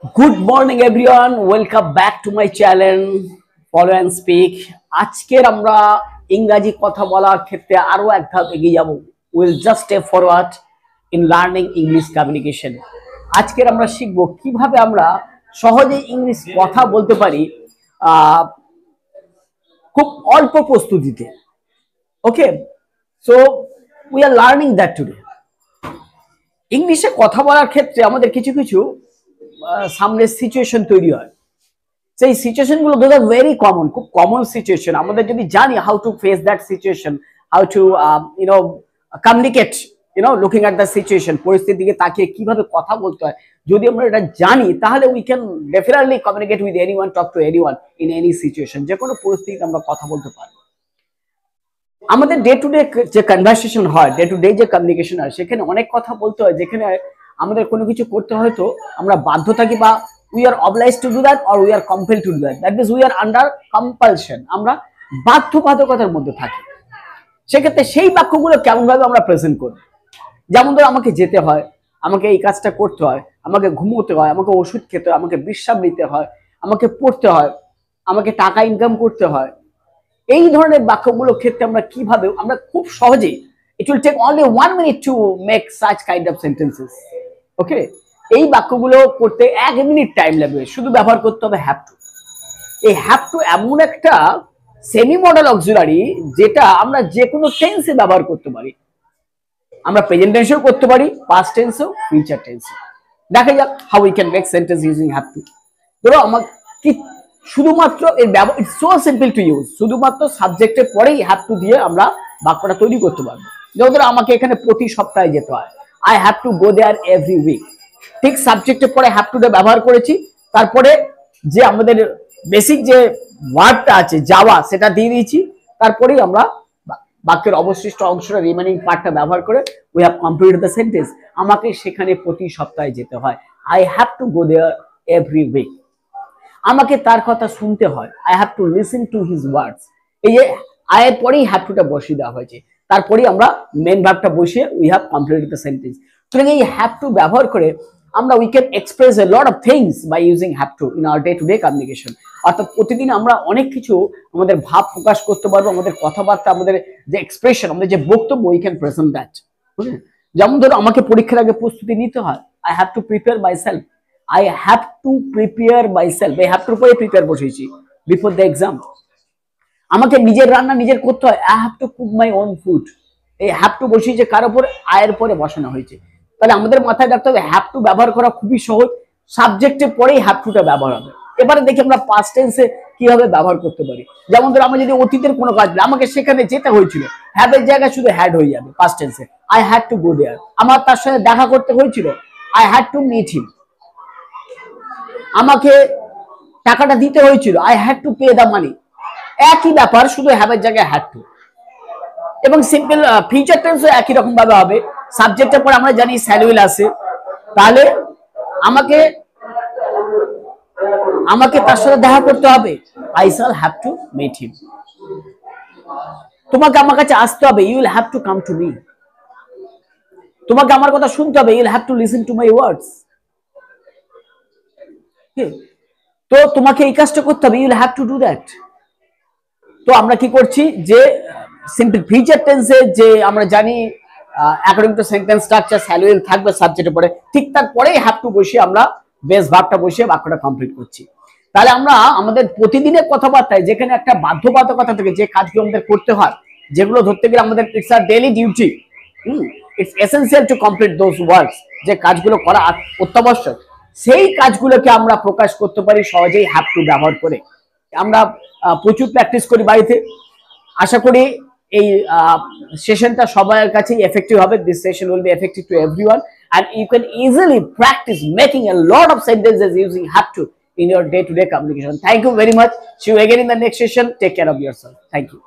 Good morning everyone, welcome back to my channel Follow and Speak. আজকের আমরা ইংরেজি কথা বলার ক্ষেত্রে আরো এক ধাপ এগিয়ে যাব। We'll just step forward in learning English communication. আজকের আমরা শিখব কিভাবে আমরা সহজে ইংলিশ কথা বলতে পারি খুব অল্প প্রস্তুতিতে। ওকে, so we are learning that today. ইংলিশে কথা বলার ক্ষেত্রে আমাদের কিছু কিছু সামনে সিচুয়েশন তৈরি হয়। সেই সিচুয়েশন গুলো দোজ আর ভেরি কমন, খুব কমন সিচুয়েশন। আমাদের যদি জানি how to face that situation, how to communicate, looking at the situation, পরিস্থিতিকে তাকিয়ে কিভাবে কথা বলতে হয়, যদি আমরা এটা জানি তাহলে we can definitely communicate with anyone, talk to anyone in any situation. যে কোনো পরিস্থিতিতে আমরা কথা বলতে পারবো। আমাদের ডে টু ডে যে কনভারসেশন হয়, ডে টু ডে যে কমিউনিকেশন হয়, সেখানে অনেক কথা বলতে হয় যেখানে আমাদের কোনো কিছু করতে হয়তো আমরা বাধ্য থাকি, বা we are obliged to do that or we are compelled to do that, that means we are under compulsion, আমরা বাধ্যবাধকতার মধ্যে থাকি। সেক্ষেত্রে সেই বাক্যগুলো কেমন ভাবে আমরা প্রেজেন্ট করি। যেমন ধরো আমাকে যেতে হয়, আমাকে এই কাজটা করতে হয়, আমাকে ঘুমোতে হয়, আমাকে ওষুধ খেতে হয়, আমাকে বিশ্রাম নিতে হয়, আমাকে পড়তে হয়, আমাকে টাকা ইনকাম করতে হয়। এই ধরনের বাক্যগুলোর ক্ষেত্রে আমরা কিভাবে, আমরা খুব সহজেই, it will take only 1 minute to make such kind of sentences. Okay, এই বাক্যগুলো করতে 1 মিনিট টাইম লাগবে। শুধু ব্যবহার করতে হবে হ্যাভ টু। এই হ্যাভ টু এমন একটা সেমি মডেল অক্সিলারি যেটা আমরা যে কোনো টেন্সে ব্যবহার করতে পারি। আমরা প্রেজেন্ট টেন্সেও করতে পারি, পাস্ট টেন্সেও, ফিউচার টেন্সেও। দেখা যাক how we can make sentence using have two. ধরো আমাকে কি শুধুমাত্র এর ব্যবহার, it's so simple to use. শুধুমাত্র সাবজেক্টের পরেই হ্যাভ টু দিয়ে আমরা বাক্যটা তৈরি করতে পারবো। যেমন ধরো আমাকে এখানে প্রতি সপ্তাহে যেতে হয়, I have to go there every week. ঠিক সাবজেক্টের পরে হ্যাভ টু ব্যবহার করেছি, তারপরে যে আমাদের বেসিক যে ওয়ার্ডটা আছে যাওয়া, সেটা দিয়ে দিয়েছি, তারপরেই আমরা বাক্যের অবশিষ্ট অংশটা, রিমেনিং পার্টটা ব্যবহার করে we have completed the sentence. আমাকে সেখানে প্রতি সপ্তাহে যেতে হয়, I have to go there every week. আমাকে তার কথা শুনতে হয়, I have to listen to his words. এই যে আয়ের পরেই হ্যাভ টুটা বসিয়ে দেওয়া হয়েছে, তারপরেই আমরা মেন ভার্বটা বসিয়ে we have completed the sentence. সুতরাং এই হ্যাভ টু ব্যবহার করে আমরা we can express a lot of things by using have to in our day to day communication. অর্থাৎ প্রতিদিন আমরা অনেক কিছু আমাদের ভাব প্রকাশ করতে পারবো, আমাদের কথাবার্তা, আমাদের যে এক্সপ্রেশন, আমাদের যে বক্তব্য, উই ক্যান প্রেজেন্ট দ্যাট। যেমন ধরো আমাকে পরীক্ষার আগে প্রস্তুতি নিতে হয়, I have to prepare my self. I have to prepare myself. I have to prepare বসেছি before the exam. আমাকে নিজের রান্না নিজের করতে হয়, I have to cook my own food. এই have to বসিয়েছে কার উপর? আয়ের পরে বসানো হয়েছে। তাহলে আমাদের মাথায় রাখতে হবে have to ব্যবহার করা খুবই সহজ, সাবজেক্টের পরেই have to টা ব্যবহার হবে। এবারে দেখি আমরা পাস্ট টেন্সে কিভাবে ব্যবহার করতে পারি। যেমন ধরো আমরা যদি অতীতের কোনো কাজ, আমাকে সেখানে যেতে হয়েছিল, have এর জায়গায় শুধু had হয়ে যাবে পাস্ট টেন্সে, I had to go there. আমার তার সাথে দেখা করতে হয়েছিল, I had to meet him. আমাকে টাকাটা দিতে হয়েছিল, I had to pay the money. একই ব্যাপার, শুধু হ্যাভের জায়গায় হ্যাড টু। এবং সিম্পল ফিউচার টেন্সও একই রকম ভাবে হবে। সাবজেক্টের পর আমরা জানি শ্যাল উইল আসে, তাহলে আমাকে তার সাথে দেখা করতে হবে, I shall have to meet him. তোমাকে আমার কাছে আসতে হবে, you will have to come to me. তোমাকে আমার কথা শুনতে হবে, you will have to listen to my words. তো তোমাকে এই কাজটা করতে হবে, you will have to do that. তো আমরা কি করছি, যে সিম্পল ফিউচার টেন্সে যে আমরা জানি according to sentence structure shall will থাকবে সাবজেক্টের পরে, ঠিক তারপরেই হ্যাভ টু বসিয়ে আমরা বেস ভার্বটা বসিয়ে বাক্যটা কমপ্লিট করছি। তাহলে আমরা আমাদের প্রতিদিনের কথাবার্তায় যেখানে একটা বাধ্যবাধকতা থেকে যে কাজগুলো আমাদের করতে হয়, যেগুলো ধরতে গেলে আমাদের it's a daily duty, it's essential to complete those works, যে কাজগুলো করা অত্যাবশ্যক, সেই কাজগুলোকে আমরা প্রকাশ করতে পারি সহজেই হ্যাভ টু ব্যবহার করে। আমরা প্রচুর প্র্যাকটিস করি বাড়িতে। আশা করি এই সেশনটা সবার কাছেই এফেক্টিভ হবে। This session will be effective to everyone and you can easily practice making a lot of sentences using have to in your day-to-day communication. Thank you very much. See you again in the next session. Take care of yourself. Thank you.